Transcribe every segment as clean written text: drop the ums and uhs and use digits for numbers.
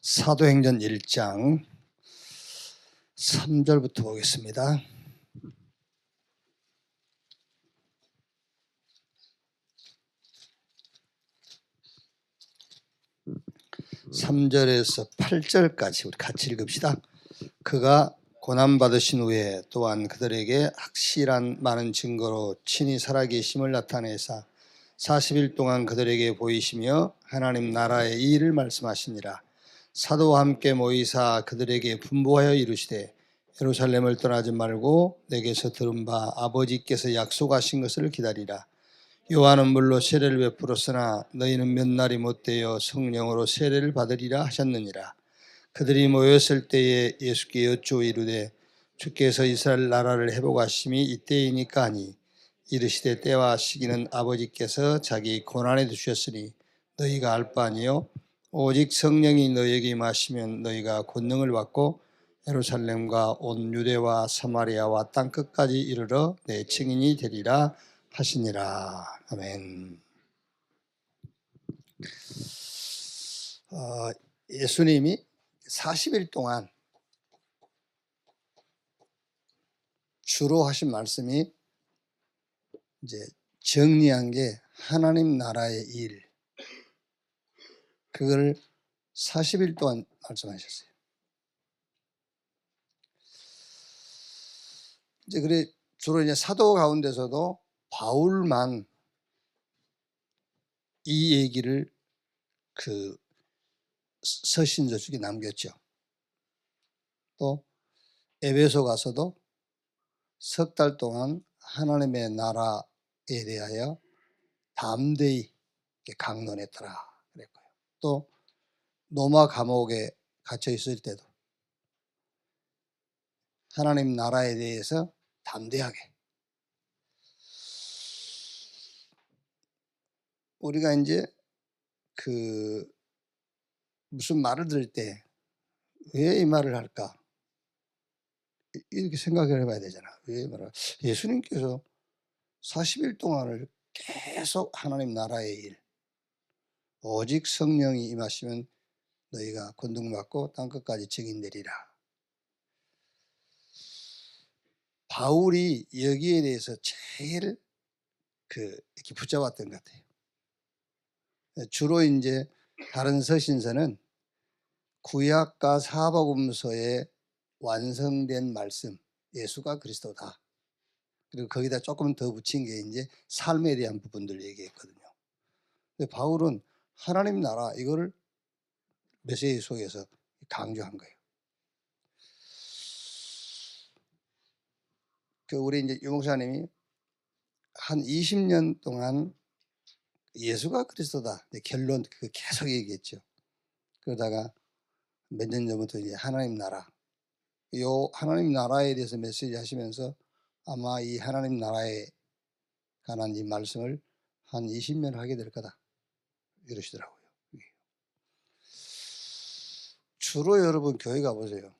사도행전 1장 3절부터 보겠습니다. (3절에서) (8절까지) 우리 같이 읽읍시다. 그가 고난받으신 후에 또한 그들에게 확실한 많은 증거로 친히 살아계심을 나타내사 40일 동안 그들에게 보이시며 하나님 나라의 이 일을 말씀하시니라. 사도와 함께 모이사 그들에게 분부하여 이르시되 예루살렘을 떠나지 말고 내게서 들은 바 아버지께서 약속하신 것을 기다리라. 요한은 물로 세례를 베풀었으나 너희는 몇 날이 못되어 성령으로 세례를 받으리라 하셨느니라. 그들이 모였을 때에 예수께 여쭈어 이르되 주께서 이스라엘 나라를 회복하심이 이때이니까 하니 이르시되 때와 시기는 아버지께서 자기 고난에 두셨으니 너희가 알 바 아니요 오직 성령이 너희에게 임하시면 너희가 권능을 받고 예루살렘과 온 유대와 사마리아와 땅끝까지 이르러 내 증인이 되리라 하시니라. 아멘. 예수님이 40일 동안 주로 하신 말씀이 이제 정리한 게 하나님 나라의 일, 그걸 40일 동안 말씀하셨어요. 이제 그래 주로 이제 사도 가운데서도 바울만 이 얘기를 그 서신서 중에 남겼죠. 또 에베소 가서도 석 달 동안 하나님의 나라에 대하여 담대히 강론했더라 그랬고요. 또 로마 감옥에 갇혀 있을 때도 하나님 나라에 대해서 담대하게, 우리가 이제 그 무슨 말을 들을 때 왜 이 말을 할까 이렇게 생각을 해봐야 되잖아. 왜 말을 예수님께서 40일 동안을 계속 하나님 나라의 일, 오직 성령이 임하시면 너희가 권능 받고 땅끝까지 증인되리라. 바울이 여기에 대해서 제일 이렇게 붙잡았던 것 같아요. 주로 이제 다른 서신서는 구약과 사복음서에 완성된 말씀, 예수가 그리스도다. 그리고 거기다 조금 더 붙인 게 이제 삶에 대한 부분들 얘기했거든요. 근데 바울은 하나님 나라 이거를 메시지 속에서 강조한 거예요. 우리 이제 유 목사님이 한 20년 동안 예수가 그리스도다 결론 계속 얘기했죠. 그러다가 몇 년 전부터 이제 하나님 나라, 요 하나님 나라에 대해서 메시지 하시면서 아마 이 하나님 나라에 관한 이 말씀을 한 20년 하게 될 거다 이러시더라고요. 주로 여러분 교회 가보세요.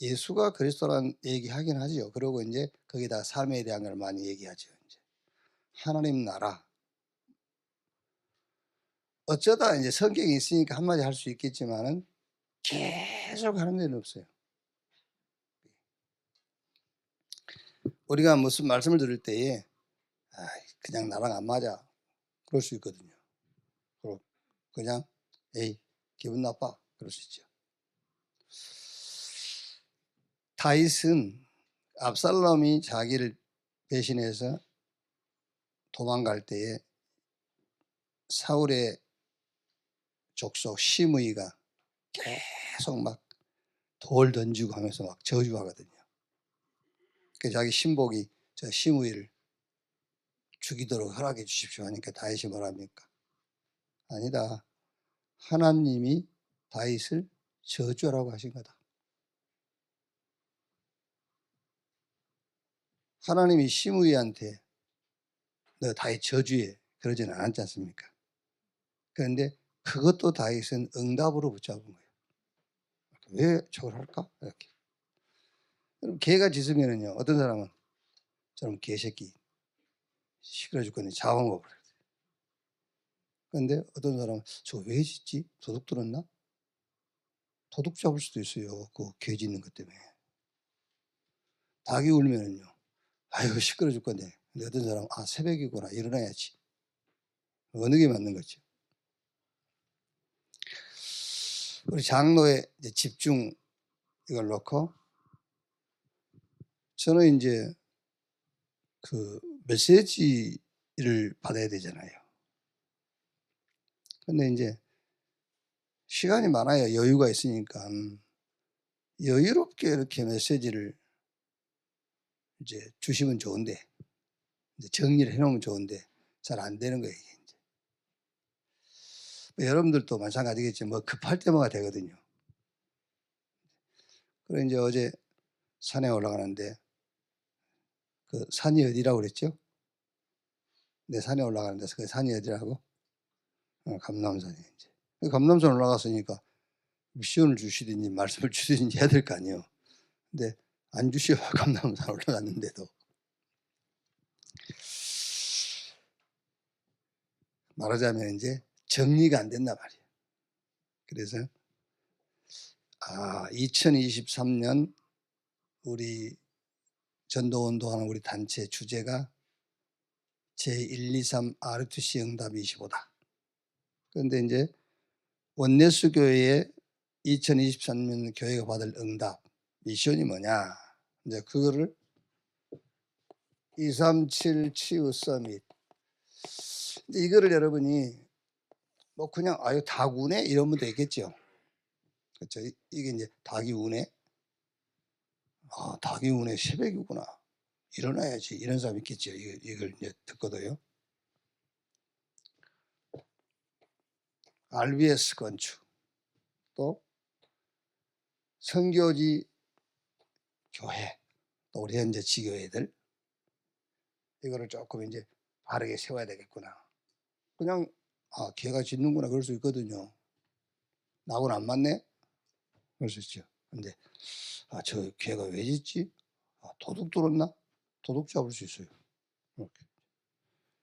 예수가 그리스도란 얘기하긴 하죠. 그리고 이제 거기다 삶에 대한 걸 많이 얘기하죠. 이제 하나님 나라. 어쩌다 이제 성경이 있으니까 한마디 할 수 있겠지만은 계속 하는 데는 없어요. 우리가 무슨 말씀을 들을 때에 그냥 나랑 안 맞아 그럴 수 있거든요. 그냥 에이 기분 나빠 그럴 수 있죠. 다윗은 압살롬이 자기를 배신해서 도망갈 때에 사울의 족속 시므이가 계속 막 돌 던지고 하면서 막 저주하거든요. 그래서 자기 신복이 저 시므이를 죽이도록 허락해 주십시오 하니까 다윗이 뭐랍니까? 아니다. 하나님이 다윗을 저주하라고 하신 거다. 하나님이 시므이한테 너 다윗 저주해 그러지는 않았지 않습니까? 그런데 그것도 다윗은 응답으로 붙잡은 거예요. 왜 저걸 할까? 이렇게. 그럼 개가 짖으면은요, 어떤 사람은 저런 개새끼 시끄러 죽겠네 잡아먹어 버려요. 근데 어떤 사람은 "저거 왜 짖지? 도둑 들었나?" 도둑 잡을 수도 있어요, 그 개 짖는 것 때문에. 닭이 울면은요, "아유 시끄러 죽겠네 근데 어떤 사람은 '아 새벽이구나. 일어나야지.' 어느 게 맞는 거죠? 우리 장로의 이제 집중 이걸 놓고 저는 인제 그 메시지를 받아야 되잖아요. 근데 인제 시간이 많아요. 여유가 있으니깐. 여유롭게 이렇게 메시지를 이제 주시면 좋은데 이제 정리를 해 놓으면 좋은데 잘 안 되는 거예요 이게 인제. 뭐 여러분들도 마찬가지겠지만 뭐 급할 때 뭐가 되거든요. 그래 인제 어제 산에 올라가는데 그 산이 어디라고 그랬죠? 네 산에 올라가는데 그 산이 어디라고? 감람산이 인제. 그 감람산 올라갔으니까 미션을 주시든지 말씀을 주시든지 해야 될 거 아니에요. 근데 안 주셔 감람산 올라갔는데도. 말하자면 인제 정리가 안 된단 말이에요. 그래서 2023년 우리 전도운동하는 우리 단체 주제가 제123 RUTC 응답 25다. 그런데 인제 원내수 교회의 2023년 교회가 받을 응답 미션이 뭐냐? 인제 그거를 237 치유 서밋 이제 이거를 여러분이 뭐 그냥 '아유 닭 우네?' 이러면 되겠죠. 그쵸. 이게 인제 '닭이 우네? 아 닭이 우네. 새벽이구나. 일어나야지.' 이런 사람이 있겠죠. 이걸 인제 듣고도요. RBS 건축 또 선교지 교회 또 우리 현재 지교회들 이거를 쪼끔 인제 '바르게 세워야 되겠구나.' 그냥 '아 걔가 짖는구나.' 그럴 수 있거든요. '나하고는 안 맞네.' 그럴 수 있죠. 근데 '아 저 걔가 왜 짖지? 아 도둑 들었나?' 도둑 잡을 수 있어요. 이렇게.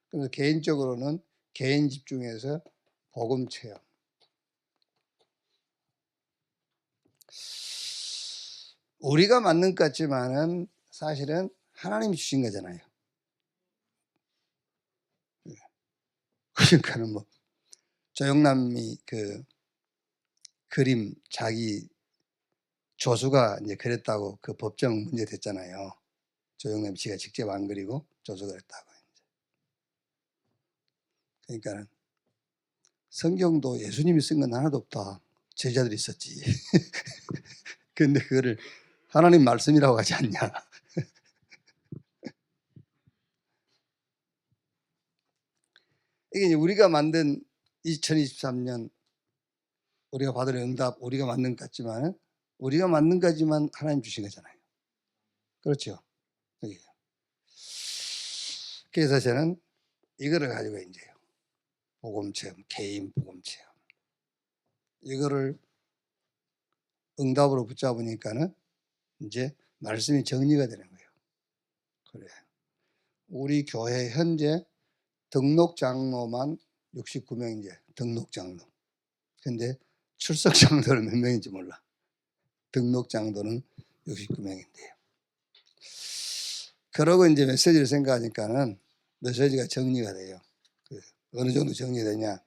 그래서 개인적으로는 개인 집중해서 복음 체험. 우리가 맞는 것 같지만은 사실은 하나님이 주신 거잖아요. 예. 그러니까는 뭐 조영남이 그 그림 자기 조수가 인제 그렸다고 그 법정 문제 됐잖아요. 조영남 씨가 직접 안 그리고 조수가 그랬다고 인제. 그러니까는 성경도 예수님이 쓴 건 하나도 없다. 제자들이 썼지. 근데 그거를 하나님 말씀이라고 하지 않냐. 이게 이제 우리가 만든 2023년 우리가 받을 응답 우리가 만든 것 같지만은 우리가 만든 거지만 하나님 주신 거잖아요. 그렇죠? 예. 그래서 저는 이거를 가지고 인제 복음 체험, 개인 복음 체험 이거를 응답으로 붙잡으니까는 인제 말씀이 정리가 되는 거예요. 그래. 우리 교회 현재 등록 장로만 69 명이제 등록 장로. 근데 출석 장로는 몇 명인지 몰라. 등록 장로는 69 명인데요. 그러고 인제 메시지를 생각하니까는 메시지가 정리가 돼요. 그 어느 정도 정리되냐?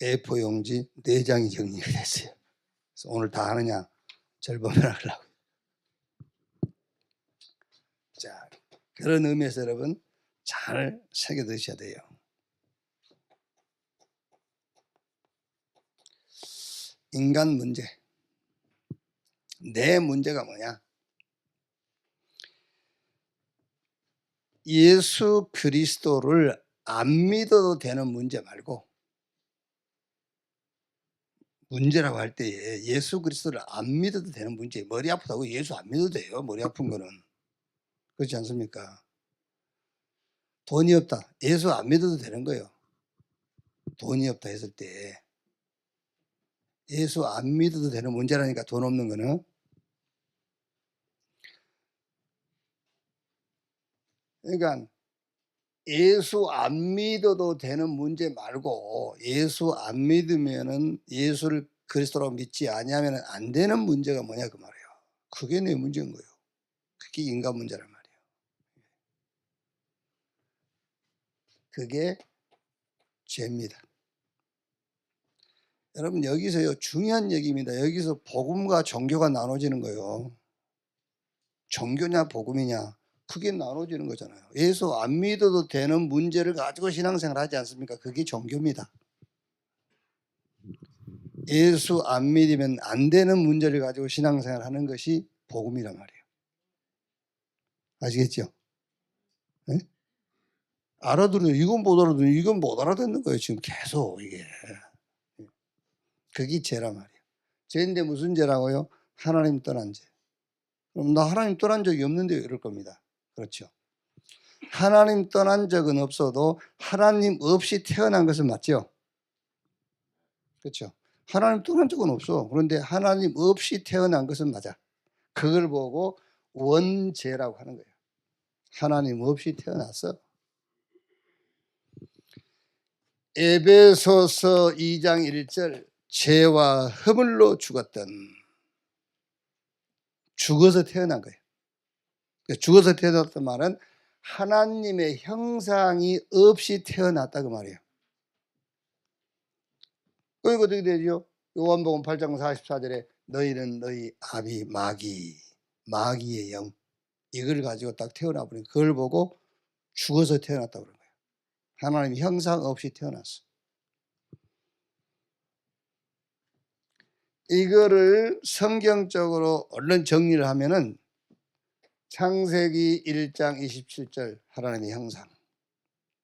A4 용지 4 장이 정리가 됐어요. 그래서 오늘 다 하느냐? 절반만 하려고. 자, 그런 의미에서 여러분 잘 새겨 드셔야 돼요. 인간 문제. 내 문제가 뭐냐? 예수 그리스도를 안 믿어도 되는 문제 말고 문제라고 할 때에 예수 그리스도를 안 믿어도 되는 문제. 머리 아프다고 예수 안 믿어도 돼요, 머리 아픈 거는. 그렇지 않습니까? 돈이 없다. 예수 안 믿어도 되는 거예요. 돈이 없다 했을 때 예수 안 믿어도 되는 문제라니까 돈 없는 거는. 그러니까 예수 안 믿어도 되는 문제 말고 예수 안 믿으면은 예수를 그리스도라고 믿지 아니하면 안 되는 문제가 뭐냐 그 말이에요. 그게 내 문제인 거예요. 그게 인간 문제란 말이에요. 그게 죄입니다. 여러분 여기서요 중요한 얘기입니다. 여기서 복음과 종교가 나눠지는 거예요. 종교냐 복음이냐 그게 나눠지는 거잖아요. 예수 안 믿어도 되는 문제를 가지고 신앙생활 하지 않습니까? 그게 종교입니다. 예수 안 믿으면 안 되는 문제를 가지고 신앙생활 하는 것이 복음이란 말이에요. 아시겠죠? 네? 알아들어요. 이건 못 알아듣는, 이건 못 알아듣는 거예요. 지금 계속 이게. 그게 죄란 말이에요. 죄인데 무슨 죄라고요? 하나님 떠난 죄. 그럼 나 하나님 떠난 적이 없는데 이럴 겁니다. 그렇죠. 하나님 떠난 적은 없어도 하나님 없이 태어난 것은 맞죠? 그렇죠. 하나님 떠난 적은 없어. 그런데 하나님 없이 태어난 것은 맞아. 그걸 보고 원죄라고 하는 거예요. 하나님 없이 태어났어. 에베소서 2장 1절 죄와 허물로 죽었던 죽어서 태어난 거예요. 죽어서 태어났단 말은 하나님의 형상이 없이 태어났다 그 말이에요. 그리고 어떻게 되죠? 요한복음 8장 44절에 너희는 너희 아비 마귀의 영 이걸 가지고 딱 태어나 버린 그걸 보고 죽어서 태어났다 그런 거예요. 하나님 형상 없이 태어났어. 이거를 성경적으로 얼른 정리를 하면은 창세기 1장 27절 하나님의 형상.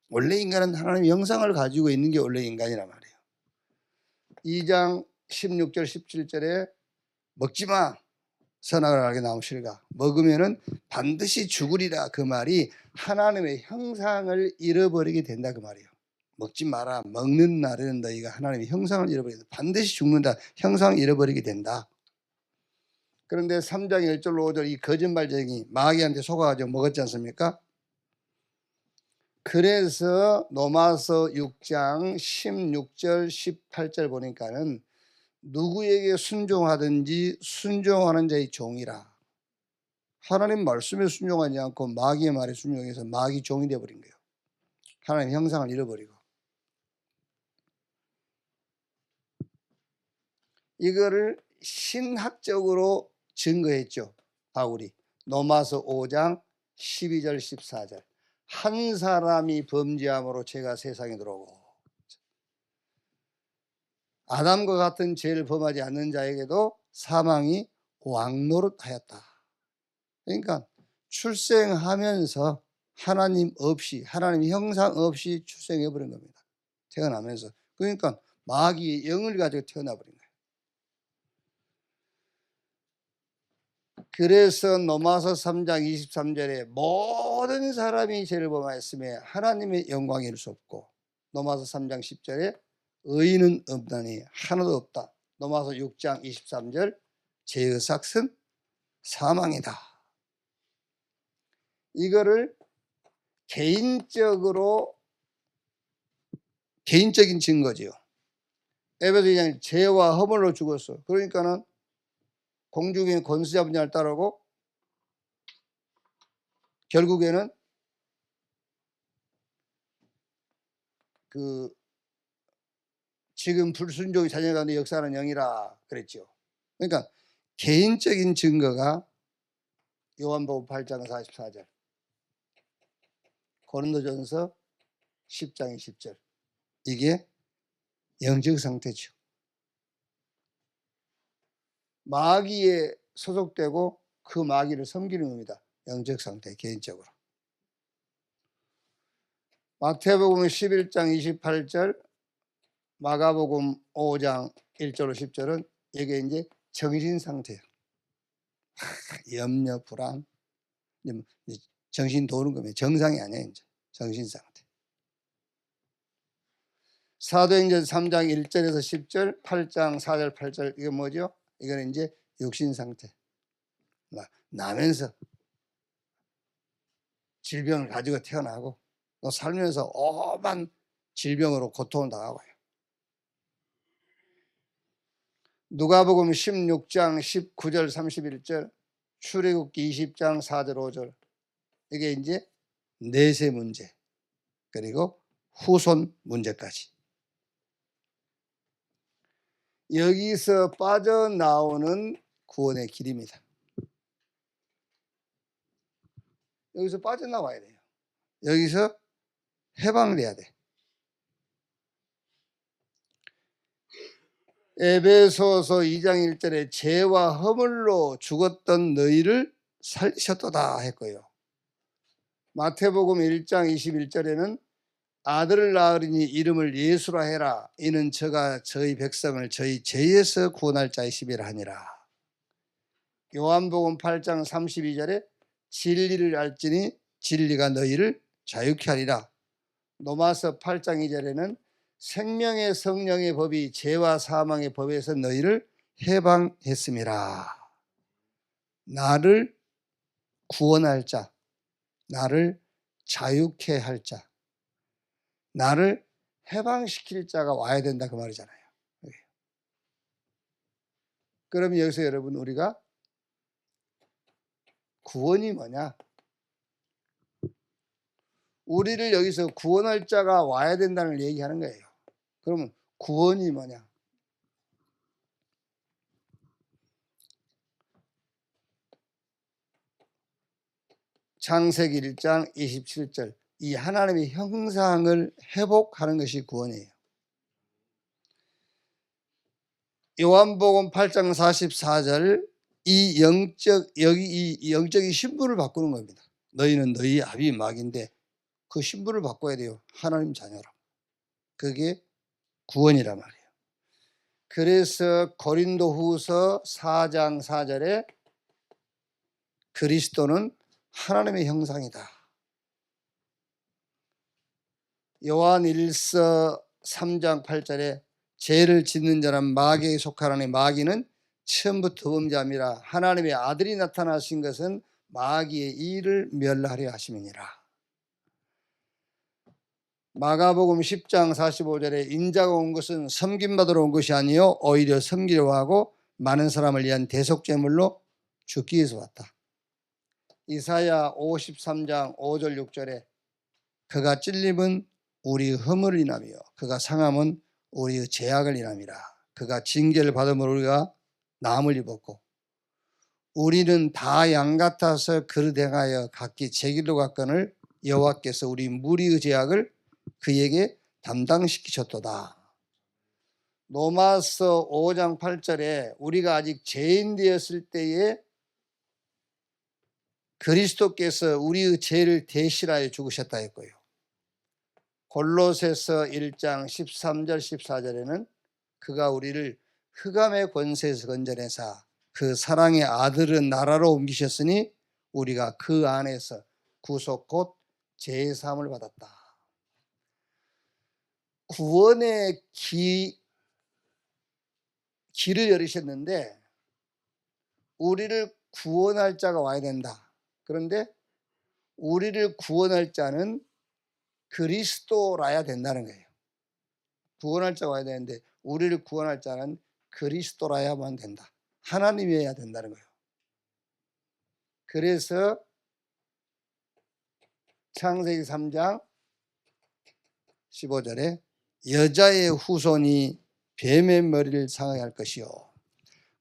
원래 인간은 하나님의 형상을 가지고 있는 게 원래 인간이란 말이에요. 2장 16절 17절에 먹지마 선악을 알게 나무 실과 먹으면은 반드시 죽으리라 그 말이 하나님의 형상을 잃어버리게 된다 그 말이에요. 먹지 마라. 먹는 날에는 너희가 하나님의 형상을 잃어버린다. 반드시 죽는다. 형상을 잃어버리게 된다. 그런데 3장 1절로 5절 이 거짓말쟁이 마귀한테 속아가지고 먹었지 않습니까? 그래서 로마서 6장 16절 18절 보니까는 누구에게 순종하든지 순종하는 자의 종이라. 하나님 말씀에 순종하지 않고 마귀의 말에 순종해서 마귀 종이 되어버린 거예요. 하나님 형상을 잃어버리고. 이거를 신학적으로 증거했죠. 바울이 로마서 5장 12절 14절 한 사람이 범죄함으로 죄가 세상에 들어오고 아담과 같은 죄를 범하지 않는 자에게도 사망이 왕노릇하였다. 그러니까 출생하면서 하나님 없이 하나님 형상 없이 출생해버린 겁니다. 태어나면서. 그러니까 마귀의 영을 가지고 태어나버린 거예요. 그래서 로마서 3장 23절에 모든 사람이 죄를 범하였음에 하나님의 영광이 이룰 수 없고 로마서 3장 10절에 의인은 없나니 하나도 없다. 로마서 6장 23절 죄의 삭은 사망이다. 이거를 개인적인 증거지요. 에베소 2장 죄와 허물로 죽었어. 그러니까는 공중의 권세 잡은 자를 따르고 결국에는 그 지금 불순종이 자녀 가운데 역사하는 영이라 그랬죠. 그러니까 개인적인 증거가 요한복음 8장 44절 고린도전서 10장 20절 이게 영적 상태죠. 마귀에 소속되고 그 마귀를 섬기는 겁니다. 영적 상태 개인적으로. 마태복음 11장 28절 마가복음 5장 1절로 10절은 이게 이제 정신 상태예요. 염려, 불안, 정신 도는 겁니다. 정상이 아니에요. 이제 정신 상태. 사도행전 3장 1절에서 10절, 8장 4절, 8절 이게 뭐죠? 이거는 이제 육신 상태. 나면서 질병을 가지고 태어나고 너 살면서 오만 질병으로 고통을 당하고 해요. 누가복음 16장 19절 31절, 출애굽기 20장 4절 5절, 이게 이제 내세 문제, 그리고 후손 문제까지. 여기서 빠져나오는 구원의 길입니다. 여기서 빠져나와야 돼요. 여기서 해방돼야 돼. 에베소서 2장 1절에 죄와 허물로 죽었던 너희를 살리셨도다 했고요. 마태복음 1장 21절에는 아들을 낳으리니 이름을 예수라 해라. 이는 저가 저희 백성을 저희 죄에서 구원할 자이심이라 하니라. 요한복음 8장 32절에 진리를 알지니 진리가 너희를 자유케 하리라. 로마서 8장 2절에는 생명의 성령의 법이 죄와 사망의 법에서 너희를 해방했음이라. 나를 구원할 자, 나를 자유케 할 자, 나를 해방시킬 자가 와야 된다 그 말이잖아요. 그럼 여기서 여러분, 우리가 구원이 뭐냐? 우리를 여기서 구원할 자가 와야 된다는 얘기하는 거예요. 그러면 구원이 뭐냐? 창세기 1장 27절, 이 하나님의 형상을 회복하는 것이 구원이에요. 요한복음 8장 44절, 이 영적인 신분을 바꾸는 겁니다. 너희는 너희 아비 마귀인데 그 신분을 바꿔야 돼요. 하나님 자녀라. 그게 구원이란 말이에요. 그래서 고린도후서 4장 4절에 그리스도는 하나님의 형상이다. 요한일서 3장 8절에 죄를 짓는 자는 마귀에 속하라니 마귀는 처음부터 범죄함이라. 하나님의 아들이 나타나신 것은 마귀의 일을 멸하려 하심이니라. 마가복음 10장 45절에 인자가 온 것은 섬김받으러 온 것이 아니요 오히려 섬기려 하고 많은 사람을 위한 대속제물로 죽기 위해서 왔다. 이사야 53장 5절 6절에 그가 찔림은 우리 허물을 인하며 그가 상함은 우리의 죄악을 인함이라. 그가 징계를 받음으로 우리가 나음을 입었고 우리는 다 양 같아서 그릇 행하여 각기 제 길로 갔거늘 여호와께서 우리 무리의 죄악을 그에게 담당시키셨도다. 로마서 5장 8절에 우리가 아직 죄인 되었을 때에 그리스도께서 우리의 죄를 대신하여 죽으셨다 했고요. 골로새서 1장 13절 14절에는 그가 우리를 흑암의 권세에서 건져내사 그 사랑의 아들은 나라로 옮기셨으니 우리가 그 안에서 구속 곧 제사함을 받았다. 구원의 길을 열으셨는데 우리를 구원할 자가 와야 된다. 그런데 우리를 구원할 자는 그리스도라야 된다는 거예요. 구원할 자가 와야 되는데 우리를 구원할 자는 그리스도라야만 된다. 하나님이어야 된다는 거예요. 그래서 창세기 3장 15절에 여자의 후손이 뱀의 머리를 상하게 할 것이요.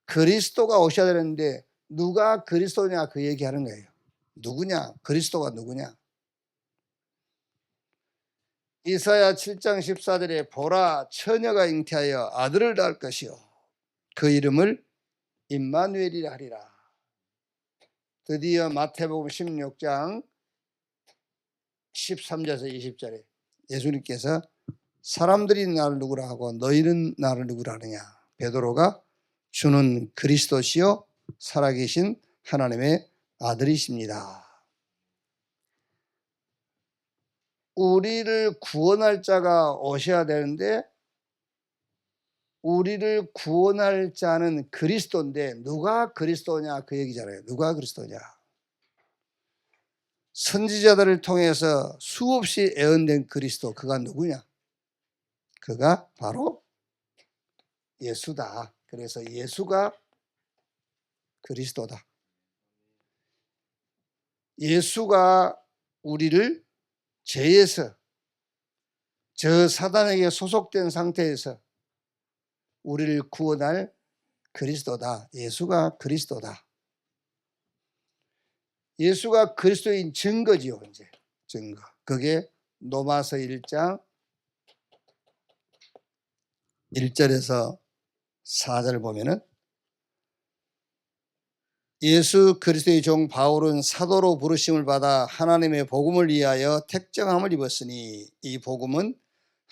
그리스도가 오셔야 되는데 누가 그리스도냐 그 얘기하는 거예요. 누구냐? 그리스도가 누구냐? 이사야 7장 14절에 보라 처녀가 잉태하여 아들을 낳을 것이요 그 이름을 임마누엘이라 하리라. 드디어 마태복음 16장 13절에서 20절에 예수님께서 사람들이 나를 누구라 하고 너희는 나를 누구라 하느냐. 베드로가 주는 그리스도시요 살아계신 하나님의 아들이십니다. 우리를 구원할 자가 오셔야 되는데 우리를 구원할 자는 그리스도인데 누가 그리스도냐 그 얘기잖아요. 누가 그리스도냐. 선지자들을 통해서 수없이 예언된 그리스도, 그가 누구냐? 그가 바로 예수다. 그래서 예수가 그리스도다. 예수가 우리를 죄에서, 저 사단에게 소속된 상태에서 우리를 구원할 그리스도다. 예수가 그리스도다. 예수가 그리스도인 증거지요. 이제 증거. 그게 로마서 1장 1절에서 4절을 보면은, 예수 그리스도의 종 바울은 사도로 부르심을 받아 하나님의 복음을 위하여 택정함을 입었으니, 이 복음은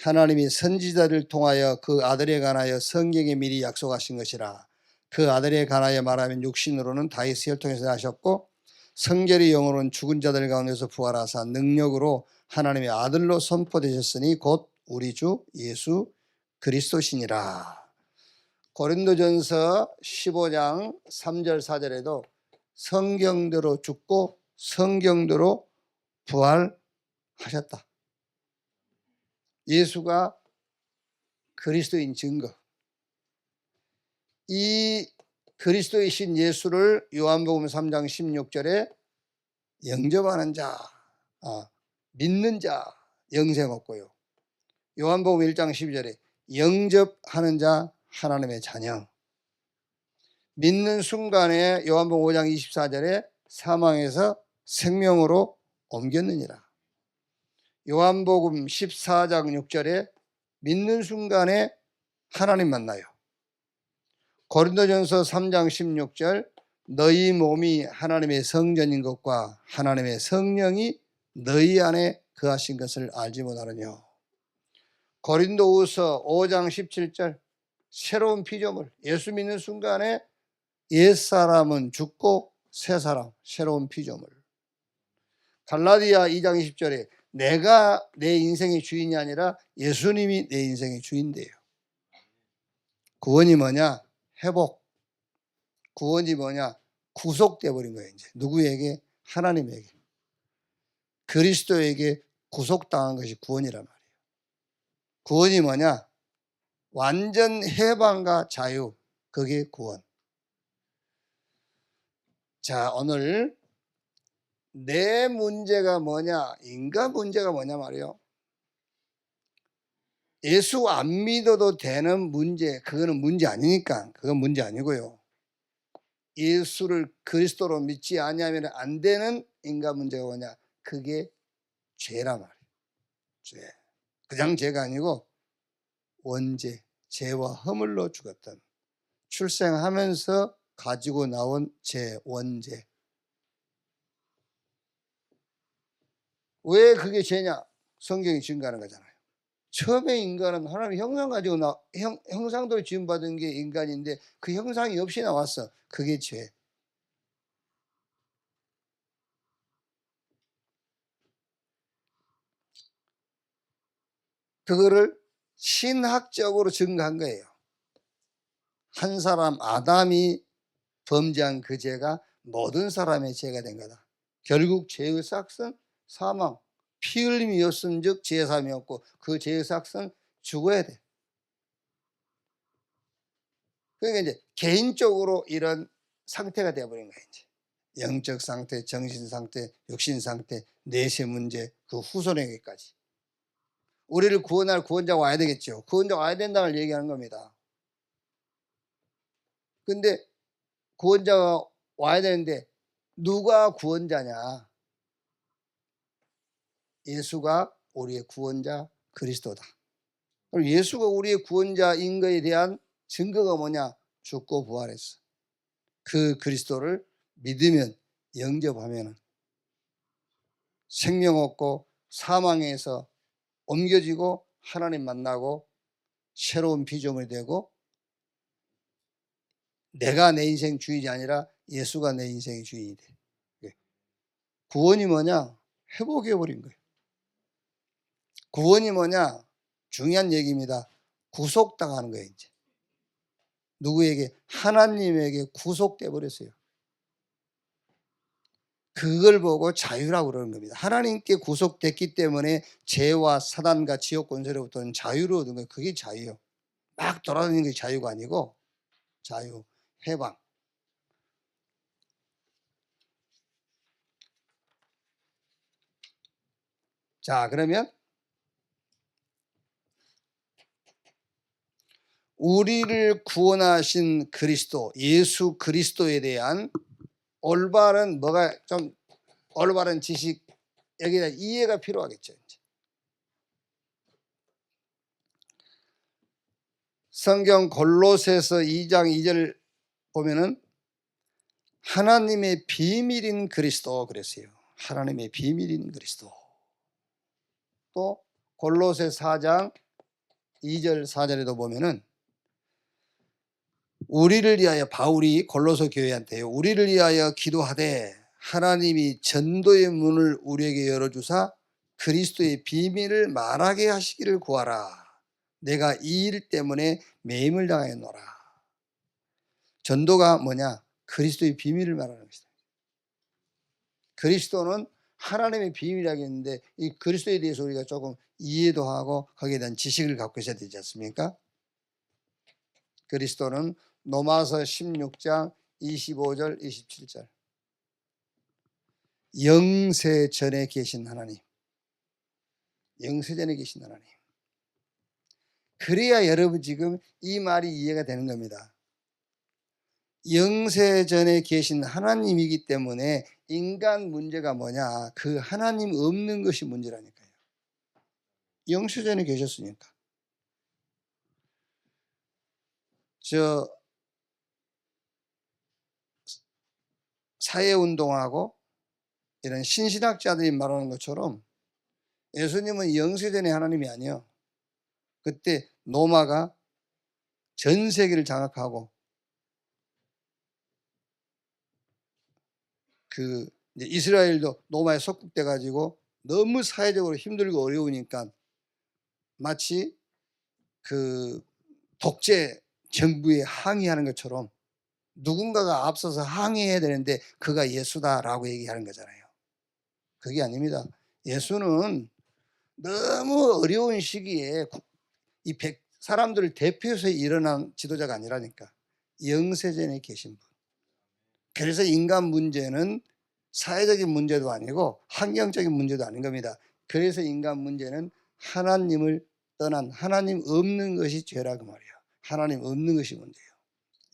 하나님이 선지자를 통하여 그 아들에 관하여 성경에 미리 약속하신 것이라. 그 아들에 관하여 말하면 육신으로는 다윗의 혈통에서 나셨고 성결의 영으로는 죽은 자들 가운데서 부활하사 능력으로 하나님의 아들로 선포되셨으니 곧 우리 주 예수 그리스도시니라. 고린도전서 15장 3절 4절에도 성경대로 죽고 성경대로 부활하셨다. 예수가 그리스도인 증거. 이 그리스도이신 예수를 요한복음 3장 16절에 영접하는 자, 믿는 자 영생 얻고요. 요한복음 1장 12절에 영접하는 자 하나님의 자녀. 믿는 순간에 요한복음 5장 24절에 사망에서 생명으로 옮겼느니라. 요한복음 14장 6절에 믿는 순간에 하나님 만나요. 고린도전서 3장 16절 너희 몸이 하나님의 성전인 것과 하나님의 성령이 너희 안에 거하신 것을 알지 못하느냐. 고린도후서 5장 17절 새로운 피조물, 예수 믿는 순간에 옛사람은 죽고 새사람, 새로운 피조물. 갈라디아 2장 20절에 내가 내 인생의 주인이 아니라 예수님이 내 인생의 주인이에요. 구원이 뭐냐? 회복. 구원이 뭐냐? 구속돼 버린 거예요. 이제 누구에게? 하나님에게, 그리스도에게 구속당한 것이 구원이란 말이에요. 구원이 뭐냐? 완전 해방과 자유. 그게 구원. 자, 오늘 내 문제가 뭐냐? 인간 문제가 뭐냐 말이에요. 예수 안 믿어도 되는 문제, 그거는 문제 아니니까. 그건 문제 아니고요. 예수를 그리스도로 믿지 아니하면 안 되는 인간 문제가 뭐냐? 그게 죄란 말이에요. 죄. 그냥 죄가 아니고 원죄, 죄와 허물로 죽었던, 출생하면서 가지고 나온 죄, 원죄. 왜 그게 죄냐? 성경이 증거하는 거잖아요. 처음에 인간은 하나님의 형상 가지고 형상도 지음받은 게 인간인데 그 형상이 없이 나왔어. 그게 죄. 그거를 신학적으로 증거한 거예요. 한 사람 아담이 범죄한 그 죄가 모든 사람의 죄가 된 거다. 결국 죄의 삭은 사망, 피 흘림이 없음 즉 죄의 사함이 없고 그 죄의 삭은 죽어야 돼. 그러니까 이제 개인적으로 이런 상태가 되어버린 거예요. 이제 영적 상태, 정신 상태, 육신 상태, 내세 문제, 그 후손에게까지 우리를 구원할 구원자가 와야 되겠죠. 구원자가 와야 된다는 얘기하는 겁니다. 근데 구원자가 와야 되는데 누가 구원자냐? 예수가 우리의 구원자 그리스도다. 그럼 예수가 우리의 구원자인 것에 대한 증거가 뭐냐? 죽고 부활했어. 그 그리스도를 믿으면, 영접하면 생명 얻고 사망에서 옮겨지고 하나님 만나고 새로운 피조물이 되고, 내가 내 인생 주인이 아니라 예수가 내 인생의 주인이 돼. 구원이 뭐냐? 회복해버린 거예요. 구원이 뭐냐? 중요한 얘기입니다. 구속당하는 거예요. 이제 누구에게? 하나님에게 구속돼 버렸어요. 그걸 보고 자유라고 그러는 겁니다. 하나님께 구속됐기 때문에 죄와 사단과 지옥 권세로부터는 자유를 얻은 거예요. 그게 자유예요. 막 돌아다니는 게 자유가 아니고 자유, 해방. 자, 그러면 우리를 구원하신 그리스도, 예수 그리스도에 대한 올바른 올바른 지식, 여기다 이해가 필요하겠죠. 이제. 성경 골로새서 2장 2절 보면은 하나님의 비밀인 그리스도 그랬어요. 하나님의 비밀인 그리스도. 또 골로새 4장 2절 4절에도 보면은 우리를 위하여, 바울이 골로새 교회한테요, 우리를 위하여 기도하되 하나님이 전도의 문을 우리에게 열어주사 그리스도의 비밀을 말하게 하시기를 구하라. 내가 이 일 때문에 매임을 당하였노라. 전도가 뭐냐? 그리스도의 비밀을 말하는 것이다. 그리스도는 하나님의 비밀이라고 했는데 이 그리스도에 대해서 우리가 조금 이해도 하고 거기에 대한 지식을 갖고 있어야 되지 않습니까? 그리스도는 로마서 16장 25절 27절 영세전에 계신 하나님, 영세전에 계신 하나님. 그래야 여러분 지금 이 말이 이해가 되는 겁니다. 영세전에 계신 하나님이기 때문에 인간 문제가 뭐냐? 그 하나님 없는 것이 문제라니까요. 영세전에 계셨으니까. 사회운동하고 이런 신신학자들이 말하는 것처럼 예수님은 영세전의 하나님이 아니에요. 그때 로마가 전 세계를 장악하고 이제 이스라엘도 로마에 속국돼 가지고 너무 사회적으로 힘들고 어려우니까 마치 독재 정부에 항의하는 것처럼 누군가가 앞서서 항의해야 되는데 그가 예수다라고 얘기하는 거잖아요. 그게 아닙니다. 예수는 너무 어려운 시기에 이 사람들을 대표해서 일어난 지도자가 아니라니까. 영세전에 계신 분. 그래서 인간 문제는 사회적인 문제도 아니고 환경적인 문제도 아닌 겁니다. 그래서 인간 문제는 하나님을 떠난, 하나님 없는 것이 죄라 그 말이에요. 하나님 없는 것이 문제예요.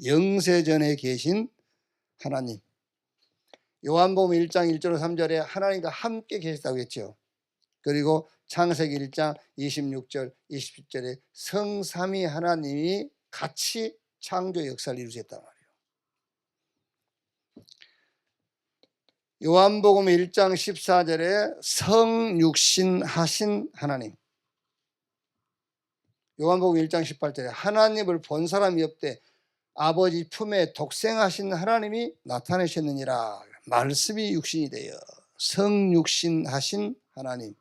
영세전에 계신 하나님. 요한복음 1장 1절 3절에 하나님과 함께 계시다고 했죠. 그리고 창세기 1장 26절 27절에 성삼위 하나님이 같이 창조 역사를 이루셨단 말이에요. 요한복음 1장 14절에 성육신 하신 하나님. 요한복음 1장 18절에 하나님을 본 사람이 없되 아버지 품에 독생하신 하나님이 나타내셨느니라. 말씀이 육신이 되어 성육신 하신 하나님.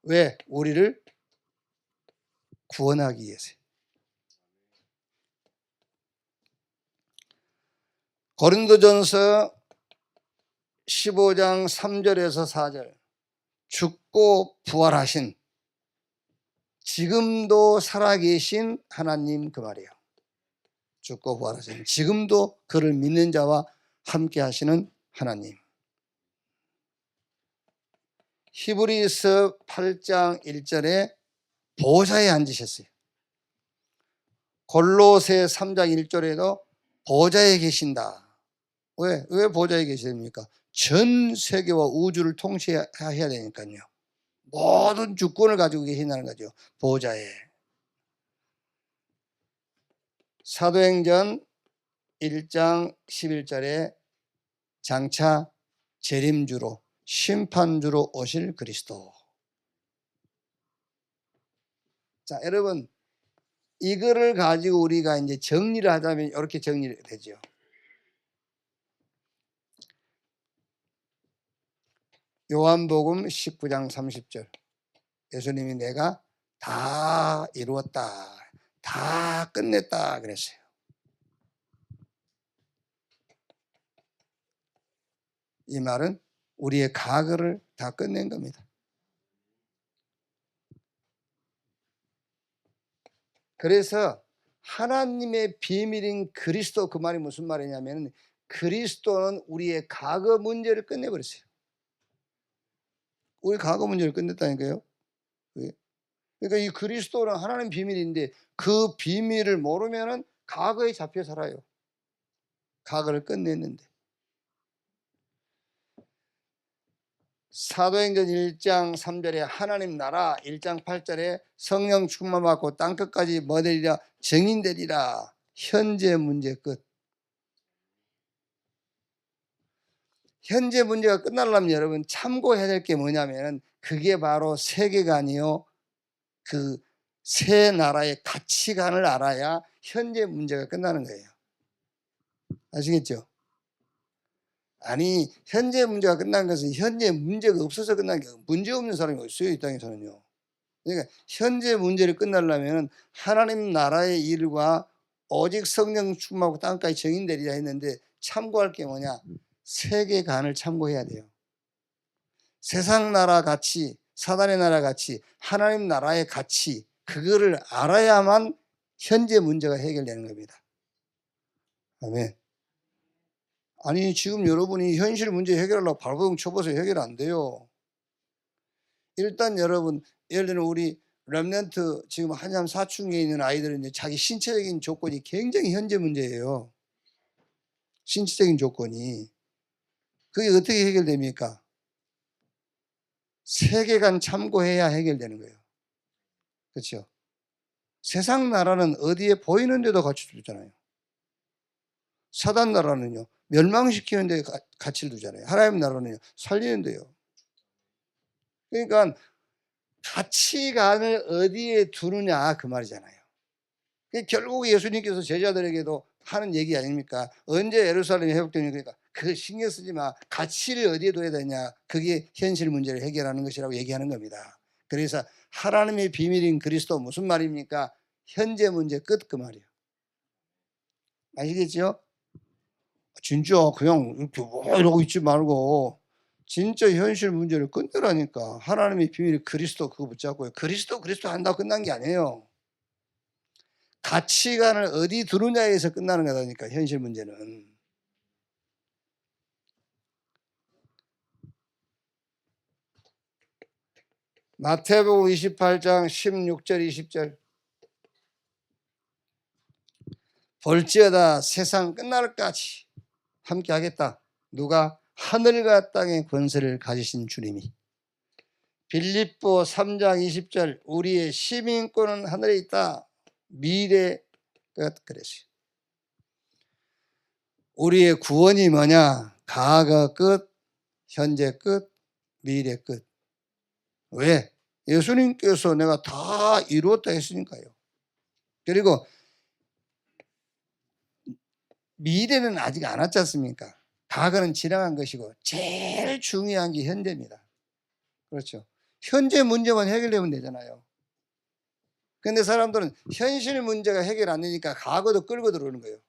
왜? 우리를 구원하기 위해서. 고린도전서 15장 3절에서 4절 죽고 부활하신 지금도 살아계신 하나님 그 말이에요. 죽고 부활하신 지금도 그를 믿는 자와 함께 하시는 하나님. 히브리서 8장 1절에 보좌에 앉으셨어요. 골로새 3장 1절에도 보좌에 계신다. 왜 보좌에 계십니까? 전 세계와 우주를 통치해야 되니까요. 모든 주권을 가지고 계신다는 거죠. 보좌에. 사도행전 1장 11절에 장차 재림주로 심판주로 오실 그리스도. 자, 여러분 이거를 가지고 우리가 이제 정리를 하자면 이렇게 정리가 되죠. 요한복음 19장 30절 예수님이 내가 다 이루었다, 다 끝냈다 그랬어요. 이 말은 우리의 과거를 다 끝낸 겁니다. 그래서 하나님의 비밀인 그리스도, 그 말이 무슨 말이냐면 그리스도는 우리의 과거 문제를 끝내버렸어요. 우리 과거 문제를 끝냈다니까요. 그러니까 이 그리스도는 하나님 비밀인데 그 비밀을 모르면은 과거에 잡혀 살아요. 과거를 끝냈는데. 사도행전 1장 3절에 하나님 나라, 1장 8절에 성령 충만 받고 땅끝까지 뭐 되리라? 증인되리라. 현재 문제 끝. 현재 문제가 끝나려면 여러분 참고해야 될 게 뭐냐면 그게 바로 세계관이요. 그 새 나라의 가치관을 알아야 현재 문제가 끝나는 거예요. 아시겠죠? 아니 현재 문제가 끝난 것은 현재 문제가 없어서 끝난 게 문제 없는 사람이 없어요. 이 땅에서는요. 그러니까 현재 문제를 끝나려면 하나님 나라의 일과 오직 성령 충만하고 땅까지 증인되리라 했는데 참고할 게 뭐냐? 세계관을 참고해야 돼요. 세상 나라 가치, 사단의 나라 가치, 하나님 나라의 가치, 그거를 알아야만 현재 문제가 해결되는 겁니다. 아멘. 아니 지금 여러분이 현실 문제 해결하려고 발버둥 쳐봐서 해결 안 돼요. 일단 여러분 예를 들어 우리 렘넌트 지금 한참 사춘기에 있는 아이들은 이제 자기 신체적인 조건이 굉장히 현재 문제예요. 신체적인 조건이. 그게 어떻게 해결됩니까? 세계관 참고해야 해결되는 거예요. 그렇죠? 세상 나라는 어디에 보이는 데도 가치를 두잖아요. 사단 나라는요 멸망시키는 데 가치를 두잖아요. 하나님 나라는요 살리는 데요. 그러니까 가치관을 어디에 두느냐 그 말이잖아요. 결국 예수님께서 제자들에게도 하는 얘기 아닙니까? 언제 예루살렘이 회복되냐. 그러니까 그 신경 쓰지 마. 가치를 어디에 둬야 되냐. 그게 현실 문제를 해결하는 것이라고 얘기하는 겁니다. 그래서 하나님의 비밀인 그리스도 무슨 말입니까? 현재 문제 끝 그 말이에요. 아시겠죠? 진짜 그냥 이렇게 이러고 있지 말고 진짜 현실 문제를 끝내라니까. 하나님의 비밀이 그리스도 그거 붙잡고요. 그리스도 한다고 끝난 게 아니에요. 가치관을 어디 두느냐에서 끝나는 거다니까 현실 문제는. 마태복음 28장 16절 20절 볼지어다 세상 끝날까지 함께 하겠다. 누가? 하늘과 땅의 권세를 가지신 주님이. 빌립보 3장 20절 우리의 시민권은 하늘에 있다. 미래 끝 그랬어요. 우리의 구원이 뭐냐? 과거 끝, 현재 끝, 미래 끝. 왜? 예수님께서 내가 다 이루었다 했으니까요. 그리고 미래는 아직 안 왔지 않습니까? 과거는 지나간 것이고 제일 중요한 게 현재입니다. 그렇죠? 현재 문제만 해결되면 되잖아요. 근데 사람들은 현실 문제가 해결 안 되니까 과거도 끌고 들어오는 거예요.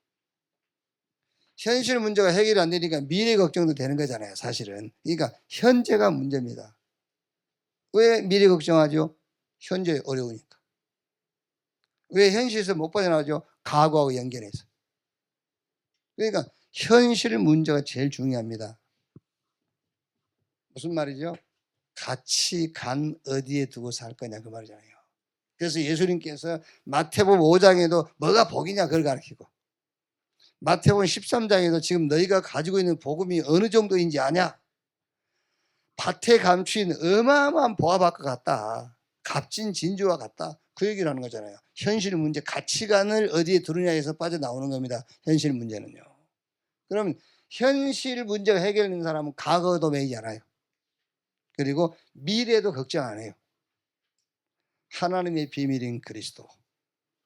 현실 문제가 해결이 안 되니까 미래 걱정도 되는 거잖아요, 사실은. 그러니까 현재가 문제입니다. 왜 미래 걱정하죠? 현재 어려우니까. 왜 현실에서 못 빠져나가죠? 과거하고 연결해서. 그러니까 현실 문제가 제일 중요합니다. 무슨 말이죠? 가치관 어디에 두고 살 거냐 그 말이잖아요. 그래서 예수님께서 마태복음 5장에도 뭐가 복이냐 그걸 가르치고 마태복음 13장에도 지금 너희가 가지고 있는 복음이 어느 정도인지 아냐? 밭에 감추인 어마어마한 보화밭과 같다. 값진 진주와 같다. 그 얘기를 하는 거잖아요. 현실 문제, 가치관을 어디에 두느냐에서 빠져나오는 겁니다. 현실 문제는요. 그럼 현실 문제가 해결되는 사람은 과거도 매이지 않아요. 그리고 미래도 걱정 안 해요. 하나님의 비밀인 그리스도.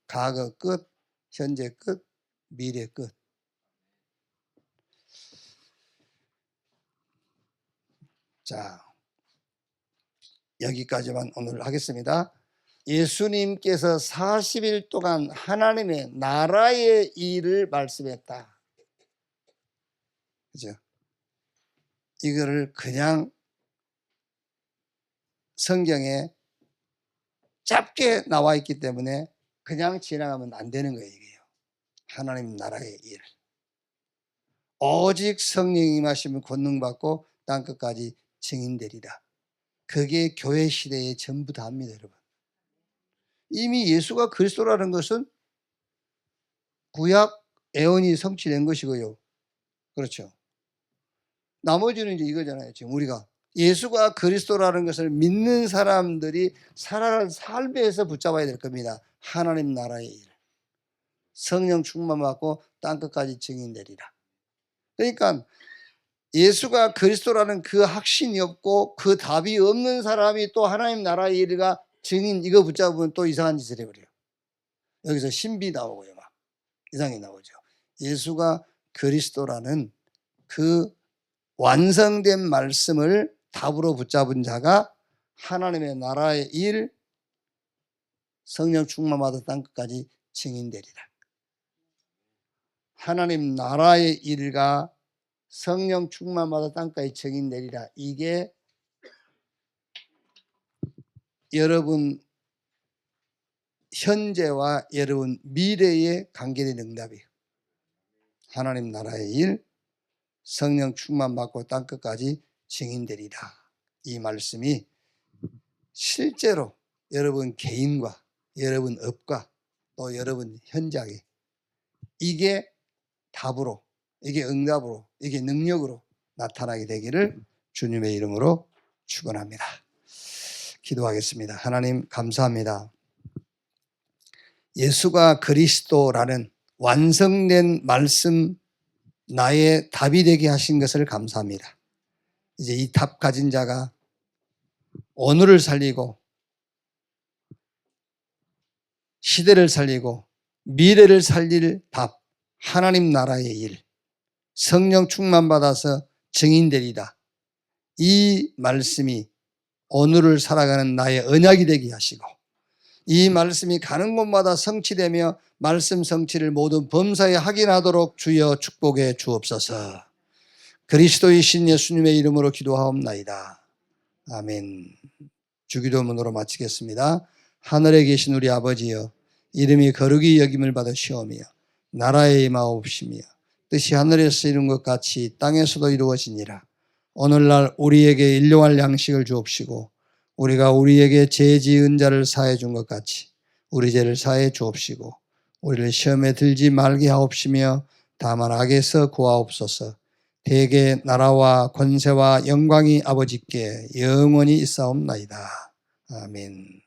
과거 끝, 현재 끝, 미래 끝. 자, 여기까지만 오늘 하겠습니다. 예수님께서 40일 동안 하나님의 나라의 일을 말씀했다. 그죠? 이거를 그냥 성경에 짧게 나와 있기 때문에 그냥 지나가면 안 되는 거예요. 이게요. 하나님 나라의 일. 오직 성령이 임하시면 권능받고 땅끝까지 증인되리라. 그게 교회 시대의 전부 다입니다, 여러분. 이미 예수가 그리스도라는 것은 구약 애언이 성취된 것이고요. 그렇죠. 나머지는 이제 이거잖아요. 지금 우리가 예수가 그리스도라는 것을 믿는 사람들이 살아가는 삶에서 붙잡아야 될 겁니다. 하나님 나라의 일. 성령 충만받고 땅끝까지 증인되리라. 그러니까 예수가 그리스도라는 그 확신이 없고 그 답이 없는 사람이 또 하나님 나라의 일과 증인 이거 붙잡으면 또 이상한 짓을 해버려요. 여기서 신비 나오고요. 막 이상이 나오죠. 예수가 그리스도라는 그 완성된 말씀을 답으로 붙잡은 자가 하나님의 나라의 일, 성령 충만받아 땅끝까지 증인되리라. 하나님 나라의 일과 성령 충만받아 땅까지 증인되리라. 이게 여러분 현재와 여러분 미래에 관계된 응답이에요. 하나님 나라의 일, 성령 충만받고 땅끝까지 증인되리라. 이 말씀이 실제로 여러분 개인과 여러분 업과 또 여러분 현장에 이게 답으로, 이게 응답으로, 이게 능력으로 나타나게 되기를 주님의 이름으로 축원합니다. 기도하겠습니다. 하나님 감사합니다. 예수가 그리스도라는 완성된 말씀 나의 답이 되게 하신 것을 감사합니다. 이제 이 답 가진 자가 오늘을 살리고 시대를 살리고 미래를 살릴 답, 하나님 나라의 일, 성령 충만받아서 증인되리라. 이 말씀이 오늘을 살아가는 나의 언약이 되게 하시고 이 말씀이 가는 곳마다 성취되며 말씀 성취를 모든 범사에 확인하도록 주여 축복해 주옵소서. 그리스도이신 예수님의 이름으로 기도하옵나이다. 아멘. 주기도문으로 마치겠습니다. 하늘에 계신 우리 아버지여, 이름이 거룩히 여김을 받으시오며 나라에 임하옵시며 뜻이 하늘에서 이룬 것 같이 땅에서도 이루어지니라. 오늘날 우리에게 일용할 양식을 주옵시고 우리가 우리에게 죄 지은 자를 사해 준 것 같이 우리 죄를 사해 주옵시고 우리를 시험에 들지 말게 하옵시며 다만 악에서 구하옵소서. 대개 나라와 권세와 영광이 아버지께 영원히 있사옵나이다. 아멘.